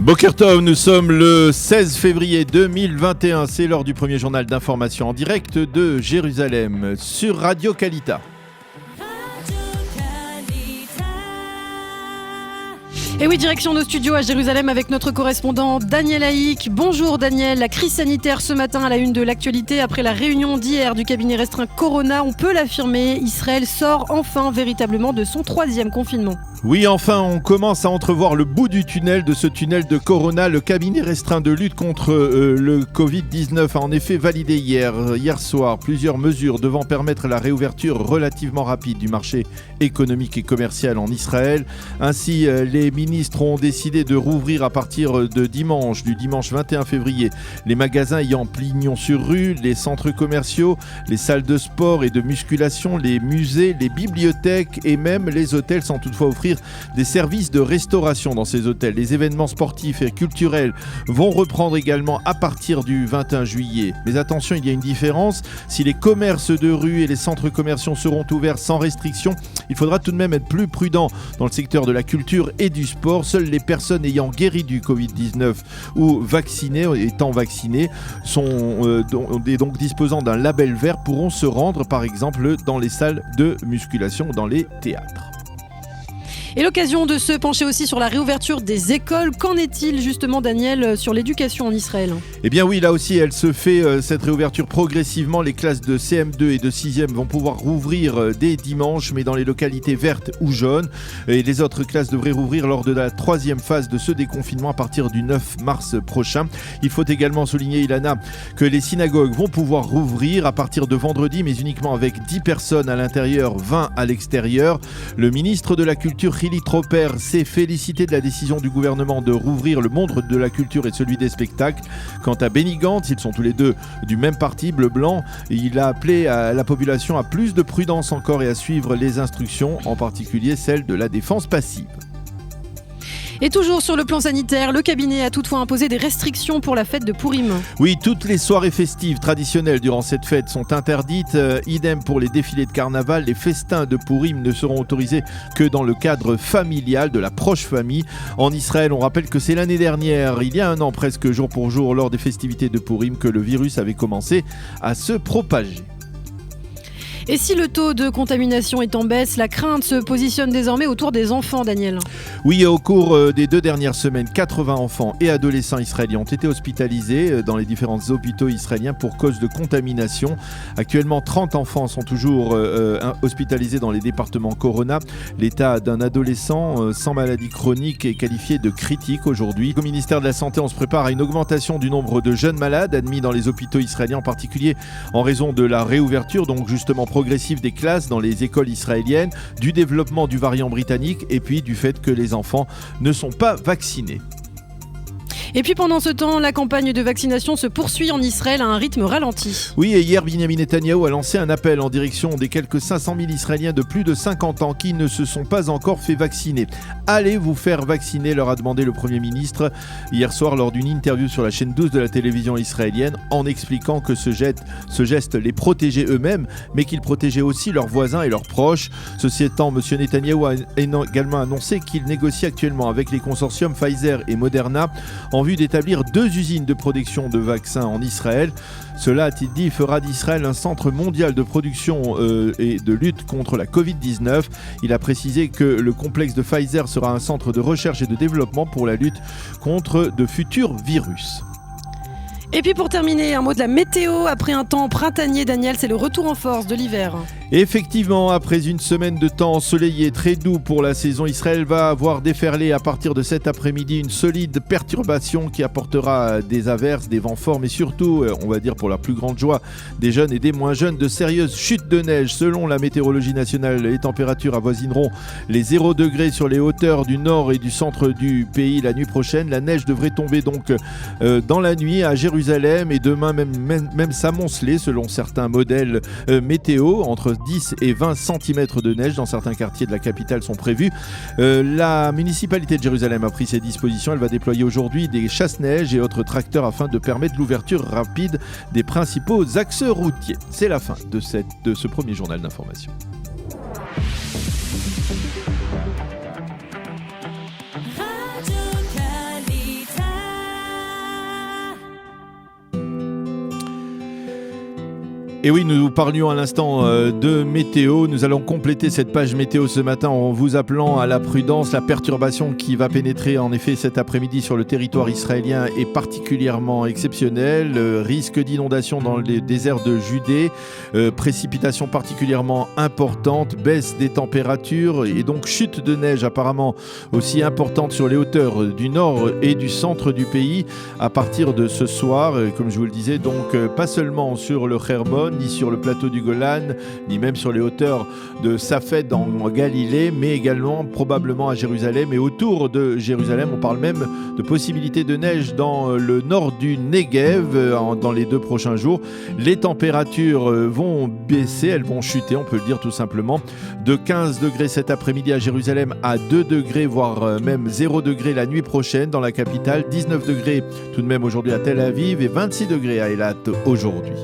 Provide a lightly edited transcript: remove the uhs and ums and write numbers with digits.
Boker Tov, nous sommes le 16 février 2021, c'est l'heure du premier journal d'information en direct de Jérusalem sur Radio Kalita. Et oui, direction nos studios à Jérusalem avec notre correspondant Daniel Haïk. Bonjour Daniel, la crise sanitaire ce matin à la une de l'actualité après la réunion d'hier du cabinet restreint Corona. On peut l'affirmer, Israël sort enfin véritablement de son 3e confinement. Oui, enfin, on commence à entrevoir le bout du tunnel, de ce tunnel de Corona. Le cabinet restreint de lutte contre le Covid-19 a en effet validé hier soir plusieurs mesures devant permettre la réouverture relativement rapide du marché économique et commercial en Israël. Ainsi, les ministres ont décidé de rouvrir à partir de du dimanche 21 février, les magasins ayant pignon sur rue, les centres commerciaux, les salles de sport et de musculation, les musées, les bibliothèques et même les hôtels, sans toutefois offrir des services de restauration dans ces hôtels. Les événements sportifs et culturels vont reprendre également à partir du 21 juillet. Mais attention, il y a une différence. Si les commerces de rue et les centres commerciaux seront ouverts sans restriction, il faudra tout de même être plus prudent dans le secteur de la culture et du sport. Seules les personnes ayant guéri du Covid-19 ou étant vaccinées et donc disposant d'un label vert pourront se rendre par exemple dans les salles de musculation ou dans les théâtres. Et l'occasion de se pencher aussi sur la réouverture des écoles. Qu'en est-il justement, Daniel, sur l'éducation en Israël ? Eh bien oui, là aussi, elle se fait, cette réouverture progressivement. Les classes de CM2 et de 6e vont pouvoir rouvrir dès dimanche, mais dans les localités vertes ou jaunes. Et les autres classes devraient rouvrir lors de la 3e phase de ce déconfinement à partir du 9 mars prochain. Il faut également souligner, Ilana, que les synagogues vont pouvoir rouvrir à partir de vendredi, mais uniquement avec 10 personnes à l'intérieur, 20 à l'extérieur. Le ministre de la Culture, Hili Troper, s'est félicité de la décision du gouvernement de rouvrir le monde de la culture et celui des spectacles. Quant à Benny Gantz, ils sont tous les deux du même parti, bleu-blanc. Il a appelé à la population à plus de prudence encore et à suivre les instructions, en particulier celle de la défense passive. Et toujours sur le plan sanitaire, le cabinet a toutefois imposé des restrictions pour la fête de Pourim. Oui, toutes les soirées festives traditionnelles durant cette fête sont interdites. Idem pour les défilés de carnaval. Les festins de Pourim ne seront autorisés que dans le cadre familial, de la proche famille. En Israël, on rappelle que c'est l'année dernière, il y a un an presque jour pour jour, lors des festivités de Pourim, que le virus avait commencé à se propager. Et si le taux de contamination est en baisse, la crainte se positionne désormais autour des enfants, Daniel. Oui, au cours des 2 dernières semaines, 80 enfants et adolescents israéliens ont été hospitalisés dans les différents hôpitaux israéliens pour cause de contamination. Actuellement, 30 enfants sont toujours hospitalisés dans les départements Corona. L'état d'un adolescent sans maladie chronique est qualifié de critique aujourd'hui. Au ministère de la Santé, on se prépare à une augmentation du nombre de jeunes malades admis dans les hôpitaux israéliens, en particulier en raison de la réouverture, donc justement progressive des classes dans les écoles israéliennes, du développement du variant britannique et puis du fait que les enfants ne sont pas vaccinés. Et puis pendant ce temps, la campagne de vaccination se poursuit en Israël à un rythme ralenti. Oui, et hier, Benjamin Netanyahou a lancé un appel en direction des quelques 500 000 Israéliens de plus de 50 ans qui ne se sont pas encore fait vacciner. Allez vous faire vacciner, leur a demandé le Premier ministre hier soir lors d'une interview sur la chaîne 12 de la télévision israélienne, en expliquant que ce geste les protégeait eux-mêmes, mais qu'il protégeait aussi leurs voisins et leurs proches. Ceci étant, M. Netanyahou a également annoncé qu'il négocie actuellement avec les consortiums Pfizer et Moderna en vue d'établir 2 usines de production de vaccins en Israël. Cela, a-t-il dit, fera d'Israël un centre mondial de production et de lutte contre la Covid-19. Il a précisé que le complexe de Pfizer sera un centre de recherche et de développement pour la lutte contre de futurs virus. Et puis pour terminer, un mot de la météo. Après un temps printanier, Daniel, c'est le retour en force de l'hiver. Effectivement, après une semaine de temps ensoleillé très doux pour la saison, Israël va avoir déferlé à partir de cet après-midi une solide perturbation qui apportera des averses, des vents forts, mais surtout, on va dire pour la plus grande joie des jeunes et des moins jeunes, de sérieuses chutes de neige. Selon la météorologie nationale, les températures avoisineront les 0 degrés sur les hauteurs du nord et du centre du pays la nuit prochaine. La neige devrait tomber donc dans la nuit à Jérusalem et demain même s'amonceler selon certains modèles météo. Entre 10 et 20 cm de neige dans certains quartiers de la capitale sont prévus. La municipalité de Jérusalem a pris ses dispositions. Elle va déployer aujourd'hui des chasse-neige et autres tracteurs afin de permettre l'ouverture rapide des principaux axes routiers. C'est la fin de ce premier journal d'information. Et oui, nous parlions à l'instant de météo. Nous allons compléter cette page météo ce matin en vous appelant à la prudence. La perturbation qui va pénétrer en effet cet après-midi sur le territoire israélien est particulièrement exceptionnelle. Risque d'inondation dans les déserts de Judée, précipitations particulièrement importantes, baisse des températures et donc chute de neige apparemment aussi importante sur les hauteurs du nord et du centre du pays à partir de ce soir. Comme je vous le disais, donc pas seulement sur le Hermon, ni sur le plateau du Golan, ni même sur les hauteurs de Safed en Galilée, mais également probablement à Jérusalem et autour de Jérusalem. On parle même de possibilités de neige dans le nord du Negev dans les 2 prochains jours. Les températures vont baisser, elles vont chuter, on peut le dire tout simplement, de 15 degrés cet après-midi à Jérusalem à 2 degrés, voire même 0 degrés la nuit prochaine dans la capitale, 19 degrés tout de même aujourd'hui à Tel Aviv et 26 degrés à Eilat aujourd'hui.